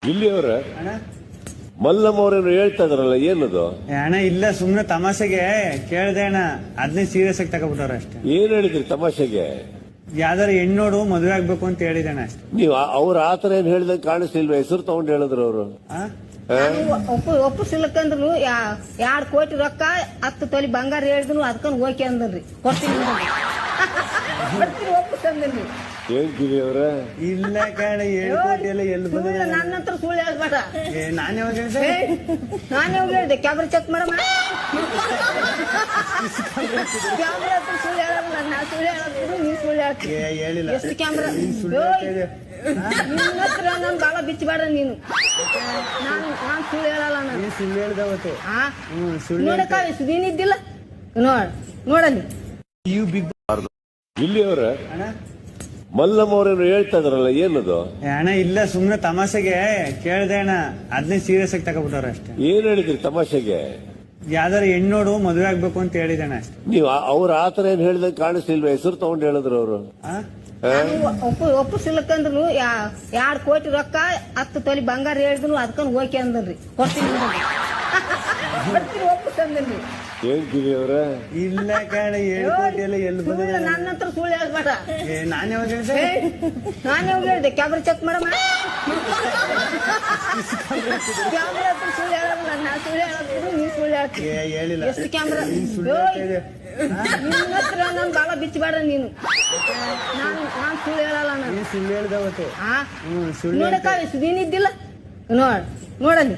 ಇಲ್ಲಿಯವರ ಅಣ್ಣ ಮಲ್ಲಮ್ಮ ಅವ್ರೇನು ಹೇಳ್ತಾ ಇದಾರಲ್ಲ ಏನದು? ಅಣ್ಣ ಇಲ್ಲ, ಸುಮ್ನೆ ತಮಾಷೆಗೆ ಕೇಳ್ದೆ ಅಣ್ಣ. ಅದನ್ನೇ ಸೀರಿಯಸ್ ಆಗಿ ತಗೊಬಿಟ್ಟವ್ರ ಅಷ್ಟೇ. ಏನ್ ಹೇಳಿದ್ರಿ ತಮಾಷೆಗೆ? ಯಾವ್ದಾರು ಹೆಣ್ಣೋಡು ಮದುವೆ ಆಗ್ಬೇಕು ಅಂತ ಹೇಳಿದೆ ಅಣ್ಣ ಅಷ್ಟೇ. ನೀವು ಅವ್ರ ಆತರ ಏನ್ ಹೇಳ್ದಂಗೆ ಕಾಣಿಸ್ಲಿಲ್ವ? ಹೆಸರು ತಗೊಂಡು ಹೇಳಿದ್ರು ಅವರು. ಒಪ್ಪಿಸಿಲ್ಲಕಂದ್ರು 2 ಕೋಟಿ ರೊಕ್ಕ 10 ತೊಲಿ ಬಂಗಾರ ಹೇಳಿದ್ರು ಅದಕ್ಕನ್ ಓಕೆ ಅಂದ್ರಿ. ಕೊಡ್ತೀನಿ ಒಪ್ಪಿಸಂದ್ರಿ. ಏನ್ ಗಿರಿಯವ್ರ? ಇಲ್ಲ ಕಣ, 7 ಕೋಟಿ ಎಲ್ಲ ಎಲ್ಲಿ ಬಂದಿದೆ? ನನ್ನ ಹತ್ರ ಸುಳ್ಳು ಹೇಳ್ಬೇಡ. ನಾನು ಯಾವಾಗ ಹೇಳಿದೆ? ನಾನು ಯಾವಾಗ ಹೇಳಿದೆ? ಕ್ಯಾಮ್ರಾ ಚೆಕ್ ಮಾಡಮ್ಮ. ಕ್ಯಾಮ್ರಾ ಹತ್ರ ಸುಳ್ಳು ಹೇಳಲ್ಲ. ನಾ ಸುಳ್ಳು ಹೇಳತ್ತೀನಿ, ನೀ ಸುಳ್ಳು ಹೇಳ್ತೀನಿ. ಹೇಳಿಲ್ಲ. ಎಷ್ಟು ಕ್ಯಾಮ್ರಾ? ನಿನ್ನ ಹತ್ರ ನನ್ ಬಾಳ ಬಿಚ್ಚಬೇಡ ನೀನು. ನಾನ್ ಸುಳ್ಳು ಹೇಳಲ್ಲ. ನಾನು ಸುಳ್ಳು ಹೇಳ್ದವತ್ತು. ನೋಡಕ್ಕ ನೀನಿದ್ದಿಲ್ಲ ನೋಡಲ್ಲಿ. ಇಲ್ಲಿಯವರ ಅಣ್ಣ ಮಲ್ಲಮ್ಮ ಅವ್ರೇನು ಹೇಳ್ತಾ ಇದಾರಲ್ಲ ಏನದು? ಅಣ್ಣ ಇಲ್ಲ, ಸುಮ್ನೆ ತಮಾಷೆಗೆ ಕೇಳ್ದೆ ಅಣ್ಣ. ಅದನ್ನೇ ಸೀರಿಯಸ್ ಆಗಿ ತಗೊಬಿಟ್ಟವ್ರ ಅಷ್ಟೇ. ಏನ್ ಹೇಳಿದ್ರಿ ತಮಾಷೆಗೆ? ಯಾವ್ದಾರು ಹೆಣ್ಣೋಡು ಮದುವೆ ಆಗ್ಬೇಕು ಅಂತ ಹೇಳಿದೆ ಅಣ್ಣ ಅಷ್ಟೇ. ನೀವು ಅವ್ರ ಆತರ ಏನ್ ಹೇಳ್ದಂಗೆ ಕಾಣಿಸ್ಲಿಲ್ವ? ಹೆಸರು ತಗೊಂಡು ಹೇಳಿದ್ರು ಅವರು. ಒಪ್ಪಿಸಿಲ್ಲಕಂದ್ರು 2 ಕೋಟಿ ರೊಕ್ಕ 10 ತೊಲಿ ಬಂಗಾರ ಹೇಳಿದ್ರು ಅದಕ್ಕನ್ ಓಕೆ ಅಂದ್ರಿ. ಕೊಡ್ತೀನಿ ಒಪ್ಪಿಸಂದ್ರಿ. ಏನ್ ಗಿರಿಯವ್ರ? ಇಲ್ಲ ಕಣ, 7 ಕೋಟಿ ಎಲ್ಲ ಎಲ್ಲಿ ಬಂದಿದೆ? ನನ್ನ ಹತ್ರ ಸುಳ್ಳು ಹೇಳ್ಬೇಡ. ನಾನು ಯಾವಾಗ ಹೇಳಿದೆ? ನಾನು ಯಾವಾಗ ಹೇಳಿದೆ? ಕ್ಯಾಮ್ರಾ ಚೆಕ್ ಮಾಡಮ್ಮ. ಕ್ಯಾಮ್ರಾ ಹತ್ರ ಸುಳ್ಳು ಹೇಳಲ್ಲ. ನಾ ಸುಳ್ಳು ಹೇಳತ್ತೀನಿ, ನೀ ಸುಳ್ಳು ಹೇಳ್ತೀನಿ. ಹೇಳಿಲ್ಲ. ಎಷ್ಟು ಕ್ಯಾಮ್ರಾ? ನಿನ್ನ ಹತ್ರ ನನ್ ಬಾಳ ಬಿಚ್ಚಬೇಡ ನೀನು. ನಾನ್ ಸುಳ್ಳು ಹೇಳಲ್ಲ. ನಾನು ಸುಳ್ಳು ಹೇಳ್ದವತ್ತು. ನೋಡಕ್ಕ ನೀನಿದ್ದಿಲ್ಲ ನೋಡಲ್ಲಿ.